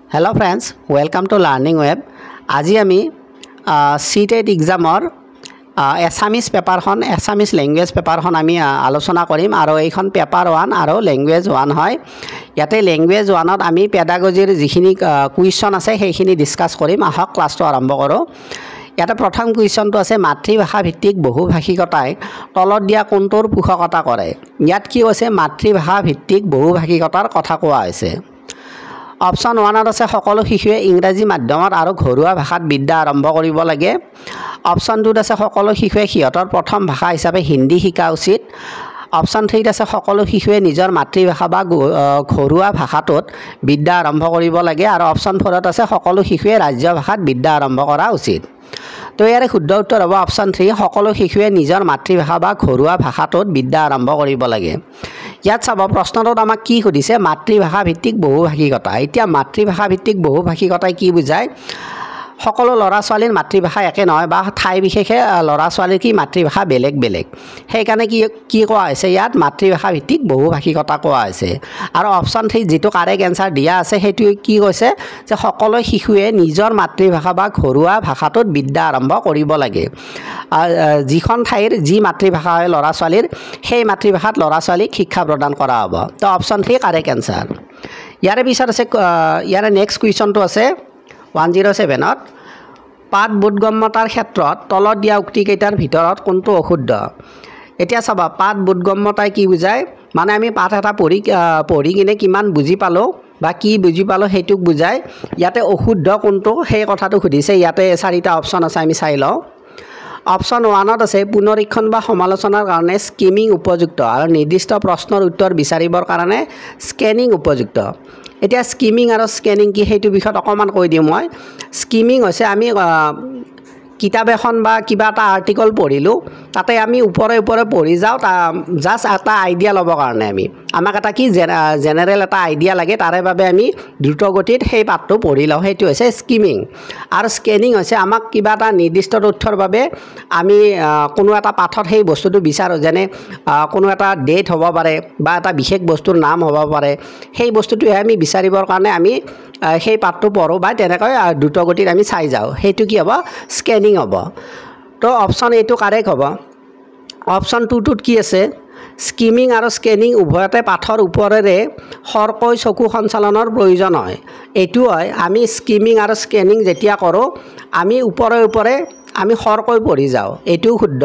Hello friends, welcome to Learning Web. আজি আমি CTET এক্সামৰ Assamese পেপাৰখন এছামিজ ল্যাঙ্গুৱেজ পেপাৰখন আমি আলোচনা কৰিম আৰু এইখন পেপাৰ 1 আৰু ল্যাঙ্গুৱেজ 1 হয়। ইয়াতে ল্যাঙ্গুৱেজ 1ত আমি পেডাগজিৰ যিখিনি কুৱেশ্যন আছে সেইখিনি ডিসকাস কৰিম। আহক ক্লাছটো আৰম্ভ কৰোঁ। ইয়াতে প্ৰথম কুৱেশ্যনটো আছে মাতৃভাষা ভিত্তিক বহুভাষিকতাই তলত দিয়া কোনটোৰ পোষকতা কৰে। ইয়াত কি হৈছে মাতৃভাষা ভিত্তিক বহুভাষিকতাৰ কথা কোৱা হৈছে। অপশন 1 আছে সকলো শিশুৱে ইংৰাজী মাধ্যমত আৰু ঘৰুৱা ভাষাত বিদ্যা আৰম্ভ কৰিব লাগে। অপশন 2 আছে সকলো শিশুৱে সিহঁতৰ প্ৰথম ভাষা হিচাপে হিন্দী শিকা উচিত। অপশন 3 আছে সকলো শিশুৱে নিজৰ মাতৃভাষা বা ঘৰুৱা ভাষাটোত বিদ্যা আৰম্ভ কৰিব লাগে আৰু অপশন 4 আছে সকলো শিশুৱে ৰাজ্য ভাষাত বিদ্যা আৰম্ভ কৰা উচিত। তো ইয়াৰে শুদ্ধ উত্তৰ হ'ব অপশন 3 সকলো শিশুৱে নিজৰ মাতৃভাষা বা ঘৰুৱা ভাষাটোত বিদ্যা আৰম্ভ কৰিব লাগে। ইয়াত চাব প্ৰশ্নটোত আমাক কি সুধিছে মাতৃভাষা ভিত্তিক বহুভাষিকতা। এতিয়া মাতৃভাষা ভিত্তিক বহুভাষিকতাই কি বুজায় সকলো ল'ৰা ছোৱালীৰ মাতৃভাষা একে নহয় বা ঠাই বিশেষে ল'ৰা ছোৱালীৰ কি মাতৃভাষা বেলেগ বেলেগ সেইকাৰণে কি কোৱা হৈছে ইয়াত মাতৃভাষা ভিত্তিক বহুভাষিকতা কোৱা হৈছে। আৰু অপশন 3 যেটো কাৰেক্ট এনসাৰ দিয়া আছে সেইটো কি কৈছে যে সকলো শিশুৱে নিজৰ মাতৃভাষা বা ঘৰুৱা ভাষাটোত বিদ্যা আৰম্ভ কৰিব লাগে। যিখন ঠাইৰ যি মাতৃভাষা হয় ল'ৰা ছোৱালীৰ সেই মাতৃভাষাত ল'ৰা ছোৱালীক শিক্ষা প্ৰদান কৰা হ'ব। তো অপশন 3 কাৰেক্ট এনসাৰ। ইয়াৰে পিছত আছে ইয়াৰে নেক্সট কুৱেশ্যনটো আছে 107ত পাঠ বোধগম্যতাৰ ক্ষেত্ৰত তলত দিয়া উক্তিকেইটাৰ ভিতৰত কোনটো অশুদ্ধ। এতিয়া চাবা পাঠ বোধগম্যতাই কি বুজায় মানে আমি পাঠ এটা পঢ়ি কিনে কিমান বুজি পালোঁ বা কি বুজি পালোঁ সেইটোক বুজায়। ইয়াতে অশুদ্ধ কোনটো সেই কথাটো সুধিছে। ইয়াতে 4টা অপশন আছে আমি চাই লওঁ। অপশন 1ত আছে পুনৰীক্ষণ বা সমালোচনাৰ কাৰণে স্কিমিং উপযুক্ত আৰু নিৰ্দিষ্ট প্ৰশ্নৰ উত্তৰ বিচাৰিবৰ কাৰণে স্কেনিং উপযুক্ত। এতিয়া স্কিমিং আৰু স্কেনিং কি সেইটো বিষয়ত অকণমান কৈ দিওঁ মই। স্কিমিং হৈছে আমি কিতাপ এখন বা কিবা এটা আৰ্টিকল পঢ়িলোঁ তাতে আমি ওপৰে পঢ়ি যাওঁ জাষ্ট এটা আইডিয়া ল'বৰ কাৰণে আমাক এটা কি জেনেৰেল এটা আইডিয়া লাগে তাৰে বাবে আমি দ্ৰুতগতিত সেই পাঠটো পঢ়ি লওঁ সেইটো হৈছে স্কিমিং। আৰু স্কেনিং হৈছে আমাক কিবা এটা নিৰ্দিষ্ট তথ্যৰ বাবে আমি কোনো এটা পাঠত সেই বস্তুটো বিচাৰোঁ যেনে কোনো এটা ডেট হ'ব পাৰে বা এটা বিশেষ বস্তুৰ নাম হ'ব পাৰে সেই বস্তুটোহে আমি বিচাৰিবৰ কাৰণে আমি সেই পাঠটো পঢ়োঁ বা তেনেকৈ দ্ৰুতগতিত আমি চাই যাওঁ সেইটো কি হ'ব স্কেনিং হ'ব। তো অপশন এইটো কাৰেক্ট হ'ব। অপশন 2টোত কি আছে স্কিমিং আৰু স্কেনিং উভয়তে পাঠৰ ওপৰেৰে খৰকৈ চকু সঞ্চালনৰ প্ৰয়োজন হয়। এইটো হয় আমি স্কিমিং আৰু স্কেনিং যেতিয়া কৰোঁ আমি ওপৰে আমি খৰকৈ পঢ়ি যাওঁ এইটোও শুদ্ধ।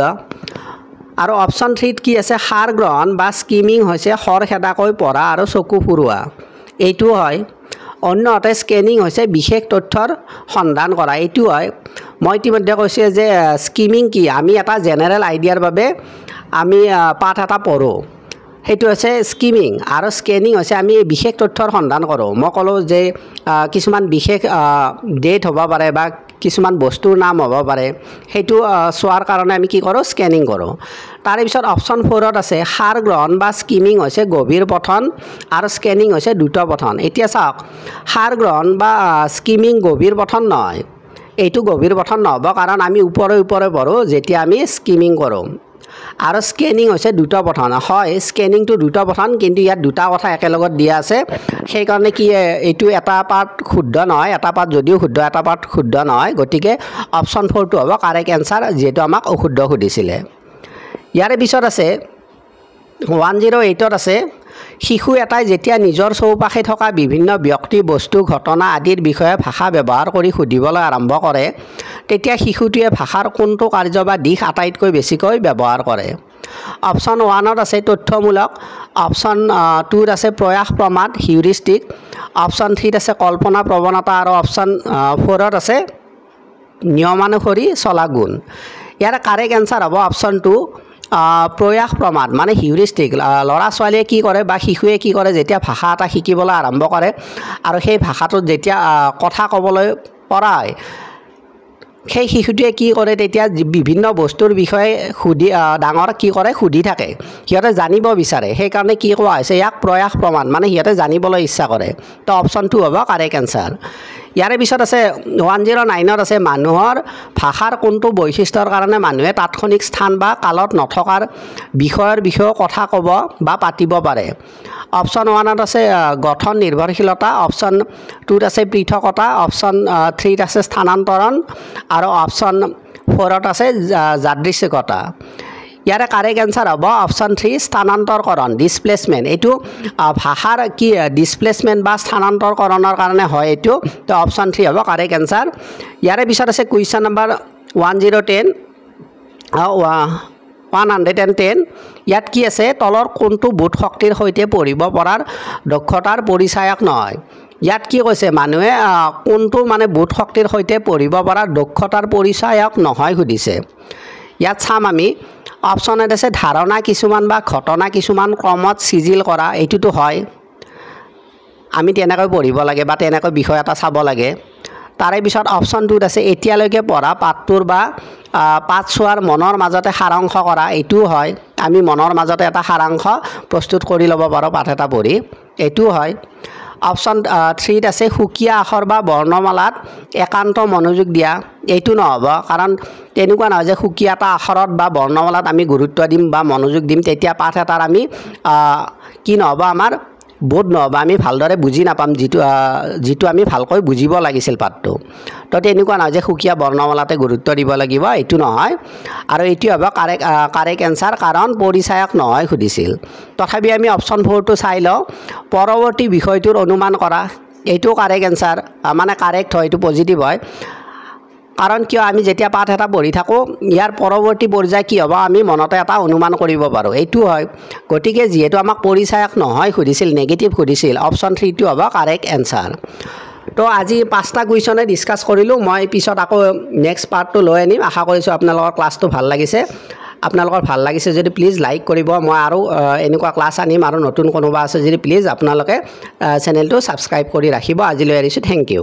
আৰু অপশন 3ত কি আছে সাৰ গ্ৰহণ বা স্কিমিং হৈছে খৰখেদাকৈ পঢ়া আৰু চকু ফুৰোৱা এইটো হয়। অন্যহাতে স্কেনিং হৈছে বিশেষ তথ্যৰ সন্ধান কৰা এইটো হয়। মই ইতিমধ্যে কৈছোঁ যে স্কিমিং কি আমি এটা জেনেৰেল আইডিয়াৰ বাবে আমি পাঠ এটা পঢ়োঁ সেইটো হৈছে স্কিমিং আৰু স্কেনিং হৈছে আমি বিশেষ তথ্যৰ সন্ধান কৰোঁ। মই ক'লোঁ যে কিছুমান বিশেষ ডেট হ'ব পাৰে বা কিছুমান বস্তুৰ নাম হ'ব পাৰে সেইটো চোৱাৰ কাৰণে আমি কি কৰোঁ স্কেনিং কৰোঁ। তাৰে পিছত অপশন 4ত আছে সাৰ গ্ৰহণ বা স্কিমিং হৈছে গভীৰ পঠন আৰু স্কেনিং হৈছে দ্ৰুত পঠন। এতিয়া চাওক সাৰ গ্ৰহণ বা স্কিমিং গভীৰ পঠন নহয় এইটো গভীৰ পঠন নহ'ব কাৰণ আমি ওপৰে পঢ়োঁ যেতিয়া আমি স্কিমিং কৰোঁ। আৰু স্কেনিং হৈছে দ্ৰুত পঠন হয় স্কেনিংটো দ্ৰুত পঠন কিন্তু ইয়াত দুটা কথা একেলগত দিয়া আছে সেইকাৰণে কি এইটো এটা পাঠ শুদ্ধ নহয় এটা পাঠ যদিও শুদ্ধ এটা পাঠ শুদ্ধ নহয় গতিকে অপশন 4টো হ'ব কাৰেক্ট এনসাৰ যিহেতু আমাক অশুদ্ধ সুধিছিলে। ইয়াৰে পিছত আছে 108ত আছে শিশু এটাই যেতিয়া নিজৰ চৌপাশে থকা বিভিন্ন ব্যক্তি বস্তু ঘটনা আদিৰ বিষয়ে ভাষা ব্যৱহাৰ কৰি সুধিবলৈ আৰম্ভ কৰে তেতিয়া শিশুটোৱে ভাষাৰ কোনটো কাৰ্য বা দিশ আটাইতকৈ বেছিকৈ ব্যৱহাৰ কৰে। অপশন 1ত আছে তথ্যমূলক। অপশন 2ত আছে প্ৰয়াস প্ৰমাদ হিউৰিষ্টিক। অপশন 3ত আছে কল্পনা প্ৰৱণতা আৰু অপশন 4ত আছে নিয়মানুসৰি চলা গুণ। ইয়াৰ কাৰেক্ট এনসাৰ হ'ব অপশন 2 প্ৰয়াস প্ৰমাদ মানে হিউৰিষ্টিক। ল'ৰা ছোৱালীয়ে কি কৰে বা শিশুৱে কি কৰে যেতিয়া ভাষা এটা শিকিবলৈ আৰম্ভ কৰে আৰু সেই ভাষাটোত যেতিয়া কথা ক'বলৈ পৰা হয় সেই শিশুটোৱে কি কৰে তেতিয়া বিভিন্ন বস্তুৰ বিষয়ে ডাঙৰ কি কৰে সুধি থাকে সিহঁতে জানিব বিচাৰে সেইকাৰণে কি কোৱা হৈছে ইয়াক প্ৰয়াস প্ৰমাণ মানে সিহঁতে জানিবলৈ ইচ্ছা কৰে। তো অপশন 2 হ'ব কাৰেক্ট এনসাৰ। ইয়াৰে পিছত আছে 109ত আছে মানুহৰ ভাষাৰ কোনটো বৈশিষ্ট্যৰ কাৰণে মানুহে তাৎক্ষণিক স্থান বা কালত নথকাৰ বিষয়ৰ বিষয়ে কথা ক'ব বা পাতিব পাৰে। অপশ্যন 1ত আছে গঠন নিৰ্ভৰশীলতা, অপশ্যন 2ত আছে পৃথকতা, অপশ্যন 3ত আছে স্থানান্তৰণ আৰু অপশ্যন 4ত আছে যাদৃচ্ছিকতা। ইয়াৰে কাৰেক্ট এনসাৰ হ'ব অপশ্যন 3 স্থানান্তৰকৰণ ডিসপ্লেসমেন্ট। এইটো ভাষাৰ কি ডিসপ্লেসমেন্ট বা স্থানান্তৰকৰণৰ কাৰণে হয় এইটো, তো অপশ্যন 3 হ'ব কাৰেক্ট এনসাৰ। ইয়াৰে পিছত আছে কুৱেশ্যন নম্বৰ 110 ইয়াত কি আছে তলৰ কোনটো বোধ শক্তিৰ সৈতে পঢ়িব পৰাৰ দক্ষতাৰ পৰিচায়ক নহয়। ইয়াত কি কৈছে মানুহে কোনটো মানে বোধ শক্তিৰ সৈতে পঢ়িব পৰাৰ দক্ষতাৰ পৰিচায়ক নহয় সুধিছে। ইয়াত চাম আমি অপশ্যনত আছে ধাৰণা কিছুমান বা ঘটনা কিছুমান ক্ৰমত চিজিল কৰা, এইটোতো হয় আমি তেনেকৈ পঢ়িব লাগে বা তেনেকৈ বিষয় এটা চাব লাগে। তাৰে পিছত অপশ্যন 2ত আছে এতিয়ালৈকে পঢ়া পাঠটোৰ বা পাঠ চোৱাৰ মনৰ মাজতে সাৰাংশ কৰা, এইটোও হয় আমি মনৰ মাজতে এটা সাৰাংশ প্ৰস্তুত কৰি ল'ব পাৰোঁ পাঠ এটা পঢ়ি, এইটোও হয়। অপশ্যন 3ত আছে সুকীয়া আখৰ বা বৰ্ণমালাত একান্ত মনোযোগ দিয়া, এইটো নহ'ব কাৰণ তেনেকুৱা নহয় যে সুকীয়া এটা আখৰত বা বৰ্ণমালাত আমি গুৰুত্ব দিম বা মনোযোগ দিম তেতিয়া পাঠ এটাৰ আমি কি নহ'ব আমাৰ বোধ নহ'ব, আমি ভালদৰে বুজি নাপাম যিটো আমি ভালকৈ বুজিব লাগিছিল পাঠটো। তো তেনেকুৱা নহয় যে সুকীয়া বৰ্ণমালাতে গুৰুত্ব দিব লাগিব, এইটো নহয়। আৰু এইটো হ'ব কাৰেক্ট এনসাৰ কাৰণ পৰিচায়ক নহয় সুধিছিল। তথাপি আমি অপশ্যন 4টো চাই লওঁ, পৰৱৰ্তী বিষয়টোৰ অনুমান কৰা, এইটো কাৰেক্ট এনসাৰ মানে কাৰেক্ট হয়, এইটো পজিটিভ হয়। কাৰণ কিয় আমি যেতিয়া পাঠ এটা পঢ়ি থাকোঁ ইয়াৰ পৰৱৰ্তী পৰ্যায় কি হ'ব আমি মনতে এটা অনুমান কৰিব পাৰোঁ, এইটো হয়। গতিকে যিহেতু আমাক পৰিচায়ক নহয় সুধিছিল, নেগেটিভ সুধিছিল, অপশ্যন 3টো হ'ব কাৰেক্ট এনসাৰ। তো আজি 5টা কুৱেশ্যনে ডিছকাছ কৰিলোঁ, মই পিছত আকৌ নেক্সট পাৰ্টটো লৈ আনিম। আশা কৰিছোঁ আপোনালোকৰ ক্লাছটো ভাল লাগিছে। আপোনালোকৰ ভাল লাগিছে যদি প্লিজ লাইক কৰিব, মই আৰু এনেকুৱা ক্লাছ আনিম আৰু নতুন কোনোবা আছে যদি প্লিজ আপোনালোকে চেনেলটো ছাবস্ক্ৰাইব কৰি ৰাখিব। আজিলৈ এৰিছোঁ, থেংক ইউ।